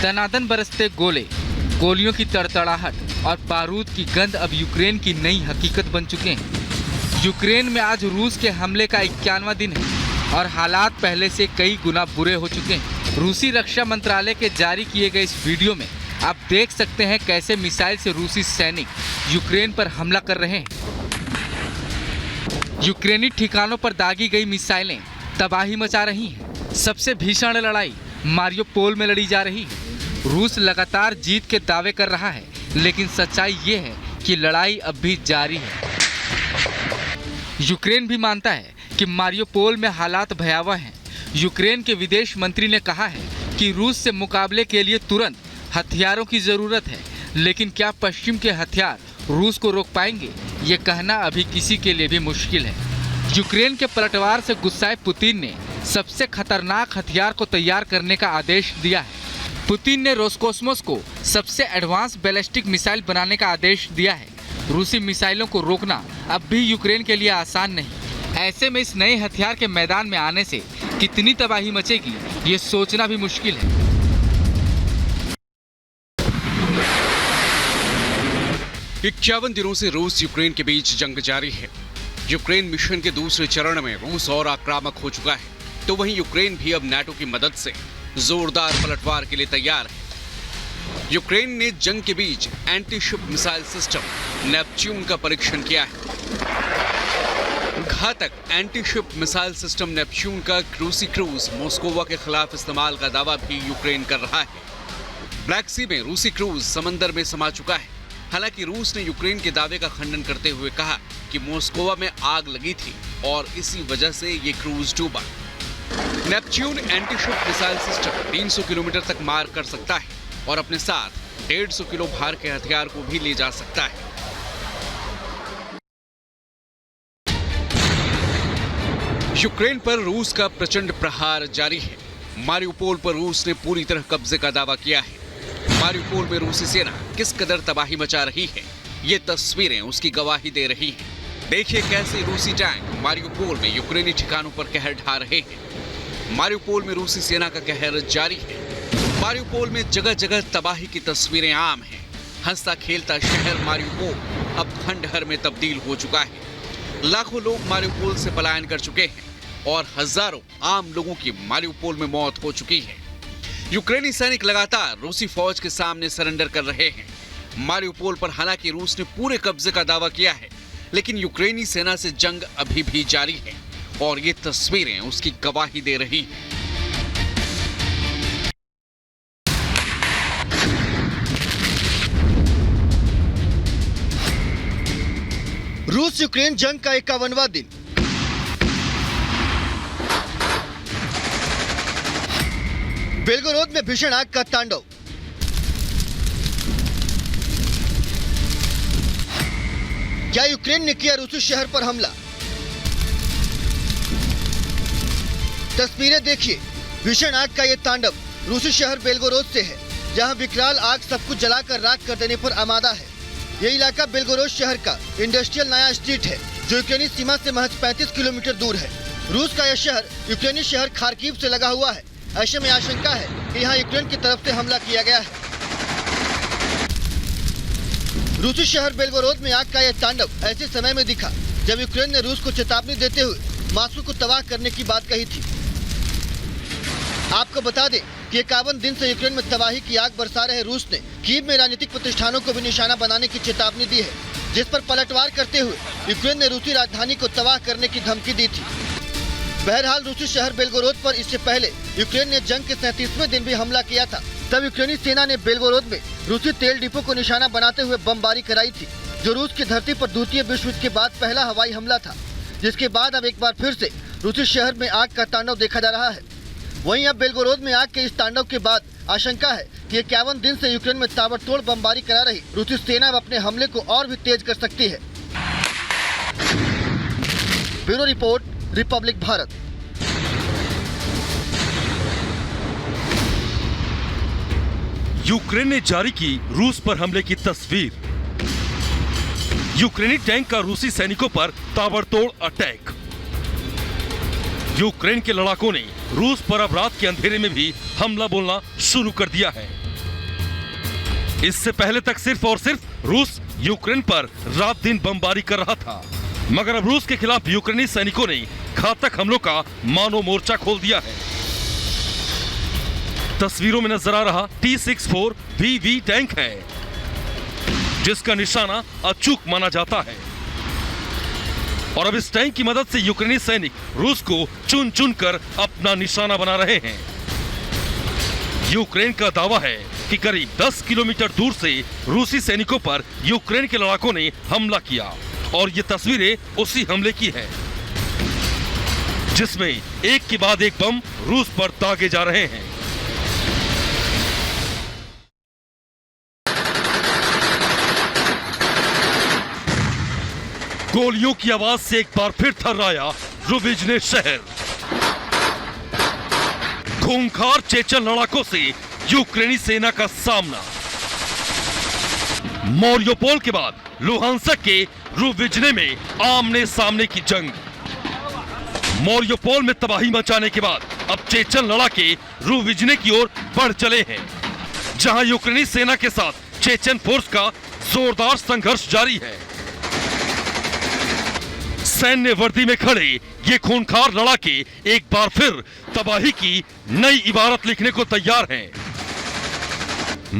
दनादन बरसते गोले, गोलियों की तड़तड़ाहट और बारूद की गंध अब यूक्रेन की नई हकीकत बन चुके हैं। यूक्रेन में आज रूस के हमले का 51वां दिन है और हालात पहले से कई गुना बुरे हो चुके हैं। रूसी रक्षा मंत्रालय के जारी किए गए इस वीडियो में आप देख सकते हैं कैसे मिसाइल से रूसी सैनिक यूक्रेन पर हमला कर रहे हैं। यूक्रेनी ठिकानों पर दागी गई मिसाइलें तबाही मचा रही हैं। सबसे भीषण लड़ाई मारियोपोल में लड़ी जा रही है। रूस लगातार जीत के दावे कर रहा है, लेकिन सच्चाई ये है कि लड़ाई अब भी जारी है। यूक्रेन भी मानता है कि मारियोपोल में हालात भयावह हैं। यूक्रेन के विदेश मंत्री ने कहा है कि रूस से मुकाबले के लिए तुरंत हथियारों की जरूरत है, लेकिन क्या पश्चिम के हथियार रूस को रोक पाएंगे, ये कहना अभी किसी के लिए भी मुश्किल है। यूक्रेन के पलटवार से गुस्साए पुतिन ने सबसे खतरनाक हथियार को तैयार करने का आदेश दिया है। पुतिन ने रोसकोसमोस को सबसे एडवांस बैलिस्टिक मिसाइल बनाने का आदेश दिया है। रूसी मिसाइलों को रोकना अब भी यूक्रेन के लिए आसान नहीं। ऐसे में इस नए हथियार के मैदान में आने से कितनी तबाही मचेगी, ये सोचना भी मुश्किल है। 51 दिनों से रूस यूक्रेन के बीच जंग जारी है। यूक्रेन मिशन के दूसरे चरण में रूस और आक्रामक हो चुका है, तो वहीं यूक्रेन भी अब नाटो की मदद से जोरदार पलटवार के लिए तैयार है। यूक्रेन ने जंग के बीच एंटी-शिप मिसाइल सिस्टम नेपच्यून का परीक्षण किया है। घातक एंटी-शिप मिसाइल सिस्टम नेपच्यून का रूसी क्रूज मॉस्कोवा के खिलाफ इस्तेमाल का दावा भी यूक्रेन कर रहा है। ब्लैक सी में रूसी क्रूज समंदर में समा चुका है। हालांकि रूस ने यूक्रेन के दावे का खंडन करते हुए कहा कि मॉस्कोवा में आग लगी थी और इसी वजह से ये क्रूज डूबा। Neptune anti-ship missile system 300 kilometre तक मार कर सकता है और अपने साथ 150 किलो भार के हथियार को भी ले जा सकता है। यूक्रेन पर रूस का प्रचंड प्रहार जारी है। मारियोपोल पर रूस ने पूरी तरह कब्जे का दावा किया है। मारियोपोल में रूसी सेना किस कदर तबाही मचा रही है, ये तस्वीरें उसकी गवाही दे रही हैं। देखिए कैसे रूसी टैंक मारियोपोल में यूक्रेनी ठिकानों पर कहर ढा रहे हैं। मारियोपोल में रूसी सेना का कहर जारी है। मारियोपोल में जगह जगह तबाही की तस्वीरें आम हैं। हंसता खेलता शहर मारियोपोल अब खंडहर में तब्दील हो चुका है। लाखों लोग मारियोपोल से पलायन कर चुके हैं और हजारों आम लोगों की मारियोपोल में मौत हो चुकी है। यूक्रेनी सैनिक लगातार रूसी फौज के सामने सरेंडर कर रहे हैं। मारियोपोल पर हालांकि रूस ने पूरे कब्जे का दावा किया है, लेकिन यूक्रेनी सेना से जंग अभी भी जारी है और ये तस्वीरें उसकी गवाही दे रही हैं। रूस यूक्रेन जंग का 51वां दिन। बेलगोरोद में भीषण आग का तांडव। क्या यूक्रेन ने किया रूसी शहर पर हमला? तस्वीरें देखिए। भीषण आग का ये तांडव रूसी शहर बेलगोरोद से है, जहां विकराल आग सब कुछ जलाकर राख कर देने पर आमादा है। ये इलाका बेलगोरोद शहर का इंडस्ट्रियल नया स्ट्रीट है, जो यूक्रेनी सीमा से महज 35 किलोमीटर दूर है। रूस का यह शहर यूक्रेनी शहर खार्किव से लगा हुआ है। ऐसे में आशंका है कि यहाँ यूक्रेन की तरफ से हमला किया गया है। रूसी शहर बेलगोरोद में आग का यह तांडव ऐसे समय में दिखा जब यूक्रेन ने रूस को चेतावनी देते हुए मॉस्को को तबाह करने की बात कही थी। आपको बता दें कि 51 दिन से यूक्रेन में तबाही की आग बरसा रहे रूस ने कीव में राजनीतिक प्रतिष्ठानों को भी निशाना बनाने की चेतावनी दी है, जिस पर पलटवार करते हुए यूक्रेन ने रूसी राजधानी को तबाह करने की धमकी दी थी। बहरहाल रूसी शहर बेलगोरोद पर इससे पहले यूक्रेन ने जंग के 37वें दिन भी हमला किया था। तब यूक्रेनी सेना ने बेलगोरोद में रूसी तेल डिपो को निशाना बनाते हुए बमबारी कराई थी, जो रूस की धरती पर द्वितीय विश्व युद्ध के बाद पहला हवाई हमला था, जिसके बाद अब एक बार फिर से रूसी शहर में आग का तांडव देखा जा रहा है। वहीं अब बेलगोरोद में आग के इस तांडव के बाद आशंका है कि 51 दिन से यूक्रेन में ताबड़तोड़ बमबारी करा रही रूसी सेना अब अपने हमले को और भी तेज कर सकती है। Bureau report, Republic Bharat. Ukraine ने जारी की रूस पर हमले की तस्वीर। यूक्रेनी टैंक का रूसी सैनिकों पर ताबड़तोड़ अटैक। यूक्रेन के लड़ाकों ने रूस पर अब रात के अंधेरे में भी हमला बोलना शुरू कर दिया है। इससे पहले तक सिर्फ और सिर्फ रूस यूक्रेन पर रात दिन बमबारी कर रहा था, मगर अब रूस के खिलाफ यूक्रेनी सैनिकों ने घातक हमलों का मानो मोर्चा खोल दिया है। तस्वीरों में नजर आ रहा T-64 VV टैंक है, जिसका निशाना अचूक माना जाता है। और अब इस टैंक की मदद से यूक्रेनी सैनिक रूस को चुन चुन कर अपना निशाना बना रहे हैं। यूक्रेन का दावा है कि करीब 10 किलोमीटर दूर से रूसी सैनिकों पर यूक्रेन के लड़ाकों ने हमला किया, और ये तस्वीरें उसी हमले की है, जिसमें एक के बाद एक बम रूस पर दागे जा रहे हैं। गोलियों की आवाज से एक बार फिर थर्राया रुबिजने शहर। खूंखार चेचन लड़ाकों से यूक्रेनी सेना का सामना। मारियोपोल के बाद लुहांस्क के रुबिजने में आमने सामने की जंग। मारियोपोल में तबाही मचाने के बाद अब चेचन लड़ाके रुबिजने की ओर बढ़ चले हैं, जहां यूक्रेनी सेना के साथ चेचन फोर्स का जोरदार संघर्ष जारी है। सैन्य वर्दी में खड़े ये खूंखार लड़ाके एक बार फिर तबाही की नई इबारत लिखने को तैयार हैं।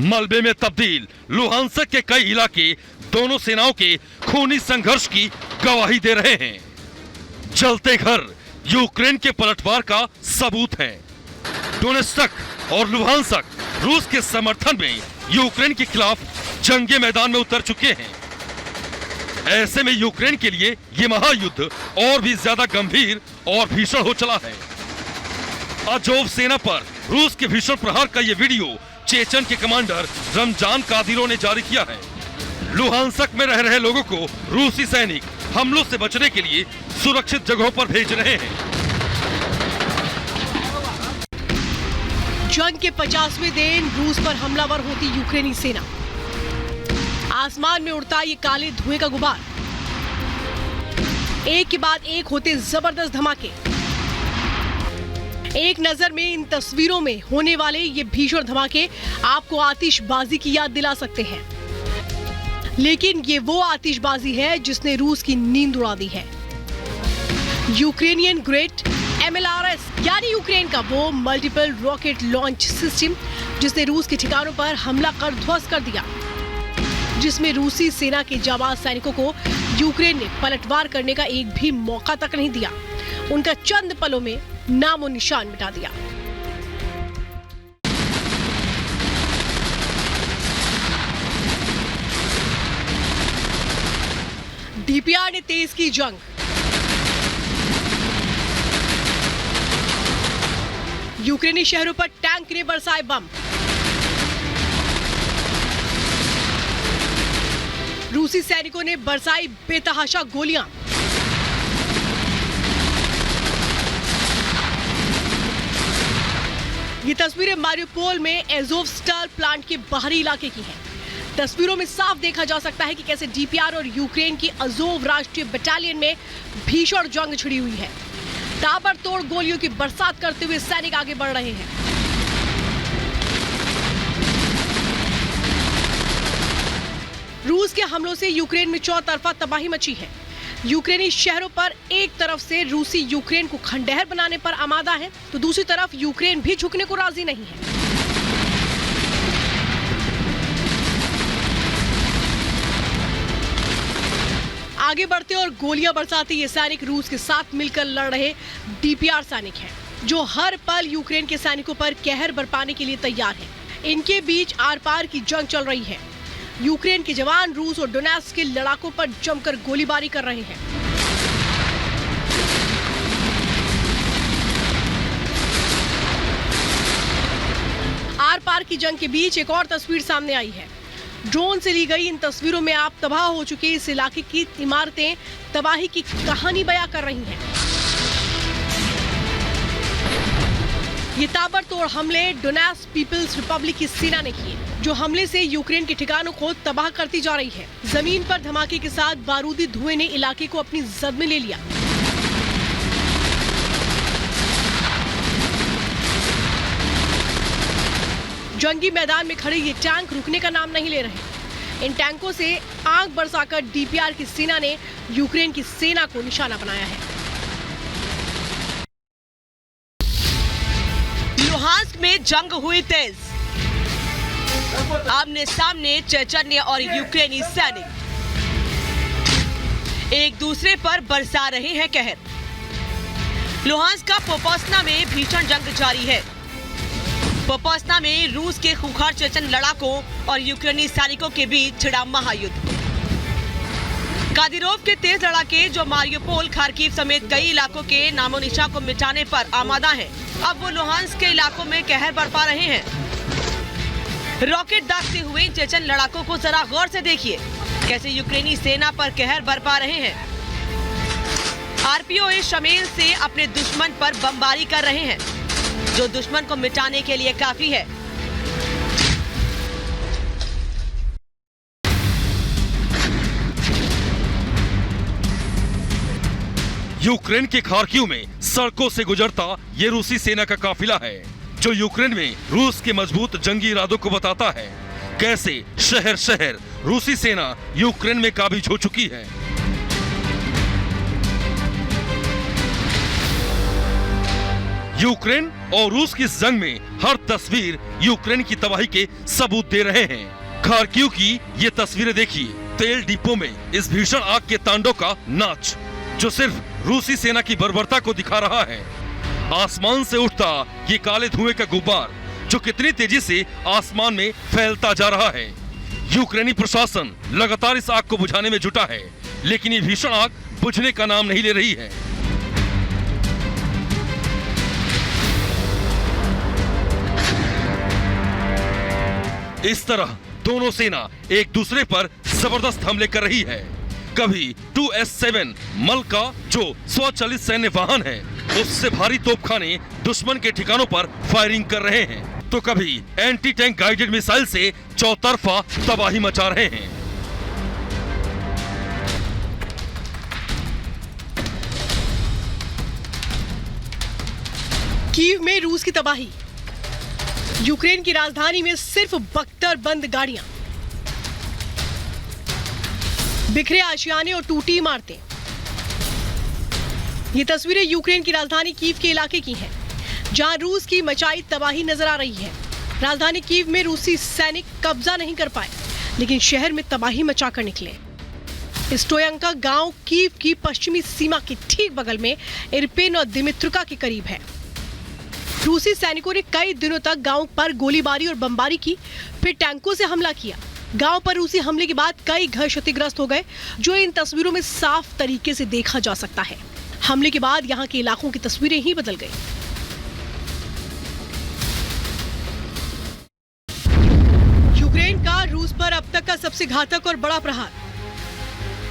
मलबे में तब्दील लुहांस्क के कई इलाके दोनों सेनाओं के खूनी संघर्ष की गवाही दे रहे हैं। जलते घर यूक्रेन के पलटवार का सबूत है। डोनेत्स्क और लुहांस्क रूस के समर्थन में यूक्रेन के खिलाफ जंगे मैदान में उतर चुके हैं। ऐसे में यूक्रेन के लिए ये महायुद्ध और भी ज्यादा गंभीर और भीषण हो चला है। अजोव सेना पर रूस के भीषण प्रहार का ये वीडियो चेचन के कमांडर रमजान कादिरोव ने जारी किया है। लुहांस्क में रह रहे लोगों को रूसी सैनिक हमलों से बचने के लिए सुरक्षित जगहों पर भेज रहे हैं। जंग के 50वें दिन रूस पर हमलावर होती यूक्रेनी सेना। आसमान में उड़ता ये काले धुएं का गुबार। एक के बाद एक होते जबरदस्त धमाके। एक नजर में इन तस्वीरों में होने वाले ये भीषण धमाके आपको आतिशबाजी की याद दिला सकते हैं, लेकिन ये वो आतिशबाजी है जिसने रूस की नींद उड़ा दी है। यूक्रेनियन ग्रेट MLRS यानी यूक्रेन का वो मल्टीपल रॉकेट लॉन्च सिस्टम जिसने रूस के ठिकानों पर हमला कर ध्वस्त कर दिया, जिसमें रूसी सेना के जाबाज सैनिकों को यूक्रेन ने पलटवार करने का एक भी मौका तक नहीं दिया। उनका चंद पलों में नामो निशान मिटा दिया। DPR ने तेज की जंग। यूक्रेनी शहरों पर टैंक ने बरसाए बम। रूसी सैनिकों ने बरसाई बेतहाशा गोलियां। ये तस्वीरें मारियोपोल में एज़ोवस्टल प्लांट के बाहरी इलाके की हैं। तस्वीरों में साफ देखा जा सकता है कि कैसे DPR और यूक्रेन की अज़ोव राष्ट्रीय बटालियन में भीषण जंग छिड़ी हुई है। ताबड़तोड़ गोलियों की बरसात करते हुए सैनिक आगे बढ़ रहे हैं। रूस के हमलों से यूक्रेन में चौतरफा तबाही मची है। यूक्रेनी शहरों पर एक तरफ से रूसी यूक्रेन को खंडहर बनाने पर आमादा है, तो दूसरी तरफ यूक्रेन भी झुकने को राजी नहीं है। आगे बढ़ते और गोलियां बरसाते ये सैनिक रूस के साथ मिलकर लड़ रहे DPR सैनिक हैं, जो हर पल यूक्रेन के सैनिकों पर कहर बरपाने के लिए तैयार हैं। इनके बीच आर पार की जंग चल रही है। यूक्रेन के जवान रूस और डोनेत्स्क के लड़ाकों पर जमकर गोलीबारी कर रहे हैं। आर पार की जंग के बीच एक और तस्वीर सामने आई है। ड्रोन से ली गई इन तस्वीरों में आप तबाह हो चुके इस इलाके की इमारतें तबाही की कहानी बयां कर रही हैं। ये ताबड़तोड़ हमले डोनेत्स्क पीपल्स रिपब्लिक की सेना ने किए, जो हमले से यूक्रेन के ठिकानों को तबाह करती जा रही है। जमीन पर धमाके के साथ बारूदी धुएं ने इलाके को अपनी जद में ले लिया। जंगी मैदान में खड़े ये टैंक रुकने का नाम नहीं ले रहे। इन टैंकों से आग बरसाकर डीपीआर की सेना ने यूक्रेन की सेना को निशाना बनाया है। लुहांस्क में जंग हुई तेज, आमने सामने चेचन्य और यूक्रेनी सैनिक एक दूसरे पर बरसा रहे हैं कहर। लुहांस्क का पोपोस्ना में भीषण जंग जारी है। पोपोस्ना में रूस के खूंखार चेचन लड़ाकों और यूक्रेनी सैनिकों के बीच छिड़ा महायुद्ध। कादिरोव के तेज लड़ाके जो मारियोपोल, खार्किव समेत कई इलाकों के नामोनिशान को मिटाने पर आमादा हैं, अब वो लुहांस्क के इलाकों में कहर बरपा रहे हैं। रॉकेट दागते हुए चेचन लड़ाकों को जरा गौर से देखिए, कैसे यूक्रेनी सेना पर कहर बरपा रहे हैं। आरपीओ शमेल से अपने दुश्मन पर बमबारी कर रहे हैं, जो दुश्मन को मिटाने के लिए काफी है। यूक्रेन के खार्किव में सड़कों से गुजरता ये रूसी सेना का काफिला है, जो यूक्रेन में रूस के मजबूत जंगी इरादों को बताता है। कैसे शहर शहर रूसी सेना यूक्रेन में काबिज हो चुकी है। यूक्रेन और रूस की इस जंग में हर तस्वीर यूक्रेन की तबाही के सबूत दे रहे हैं। खार्किव की ये तस्वीरें देखिए, तेल डिपो में इस भीषण आग के तांडव का नाच, जो सिर्फ रूसी सेना की बर्बरता को दिखा रहा है। आसमान से उठता ये काले धुएं का गुब्बार, जो कितनी तेजी से आसमान में फैलता जा रहा है। यूक्रेनी प्रशासन लगातार इस आग को बुझाने में जुटा है, लेकिन ये भीषण आग बुझने का नाम नहीं ले रही है। इस तरह दोनों सेना एक दूसरे पर जबरदस्त हमले कर रही है। कभी 2S7 मल्का, जो स्वचालित सैन्य वाहन है, उससे भारी तोपखाने दुश्मन के ठिकानों पर फायरिंग कर रहे हैं, तो कभी एंटी टैंक गाइडेड मिसाइल से चौतरफा तबाही मचा रहे हैं। कीव में रूस की तबाही। यूक्रेन की राजधानी में सिर्फ बख्तर बंद गाड़ियां, बिखरे आशियाने और टूटी इमारतें। ये तस्वीरें यूक्रेन की राजधानी कीव के इलाके की हैं, जहां रूस की मचाई तबाही नजर आ रही है। राजधानी कीव में रूसी सैनिक कब्जा नहीं कर पाए, लेकिन शहर में तबाही मचाकर निकले। स्टोयंका गांव कीव की पश्चिमी सीमा के ठीक बगल में इरपिन और दिमित्रुका के करीब है। रूसी सैनिकों ने कई दिनों तक गांव पर गोलीबारी और बमबारी की, फिर टैंकों से हमला किया। गांव पर रूसी हमले के बाद कई घर क्षतिग्रस्त हो गए, जो इन तस्वीरों में साफ तरीके से देखा जा सकता है। हमले के बाद यहां के इलाकों की तस्वीरें ही बदल गई। यूक्रेन का रूस पर अब तक का सबसे घातक और बड़ा प्रहार।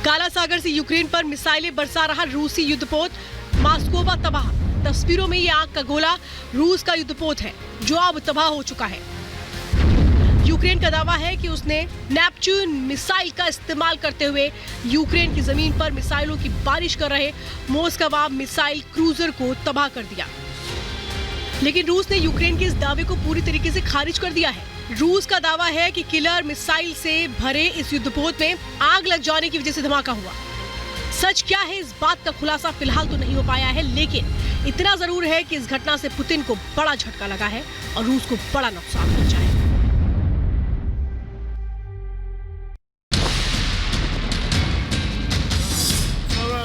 काला सागर से यूक्रेन पर मिसाइलें बरसा रहा रूसी युद्धपोत मास्कोवा तबाह। तस्वीरों में ये आग का गोला रूस का युद्धपोत है, जो अब तबाह हो चुका है। यूक्रेन का दावा है कि उसने नेपच्यून मिसाइल का इस्तेमाल करते हुए यूक्रेन की जमीन पर मिसाइलों की बारिश कर रहे मोस्कवा मिसाइल क्रूजर को तबाह कर दिया। लेकिन रूस ने यूक्रेन के इस दावे को पूरी तरीके से खारिज कर दिया है। रूस का दावा है कि किलर मिसाइल से भरे इस युद्धपोत में आग लग जाने की वजह से धमाका हुआ। सच क्या है, इस बात का खुलासा फिलहाल तो नहीं हो पाया है, लेकिन इतना जरूर है कि इस घटना से पुतिन को बड़ा झटका लगा है और रूस को बड़ा नुकसान पहुंचा है।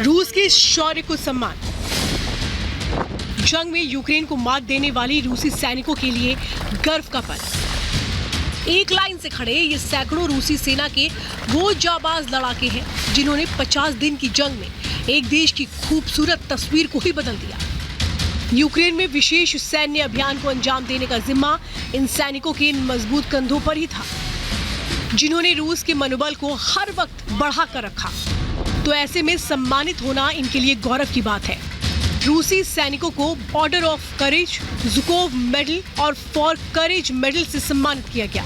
रूस के शौर्य को सम्मान। जंग में यूक्रेन को मात देने वाली रूसी सैनिकों के लिए गर्व का पल। एक लाइन से खड़े ये सैकड़ों रूसी सेना के वो जाबाज लड़ाके हैं, जिन्होंने 50 दिन की जंग में एक देश की खूबसूरत तस्वीर को ही बदल दिया। यूक्रेन में विशेष सैन्य अभियान को अंजाम देने का जिम्मा इन सैनिकों के इन मजबूत कंधों पर ही था, जिन्होंने रूस के मनोबल को हर वक्त बढ़ा कर रखा। तो ऐसे में सम्मानित होना इनके लिए गौरव की बात है। रूसी सैनिकों को order of courage, Zhukov medal और फॉर करेज मेडल से सम्मानित किया गया।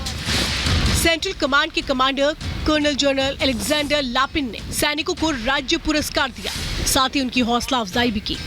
सेंट्रल कमांड के कमांडर कर्नल जनरल अलेक्जेंडर लापिन ने सैनिकों को राज्य पुरस्कार दिया, साथ ही उनकी हौसला अफजाई भी की।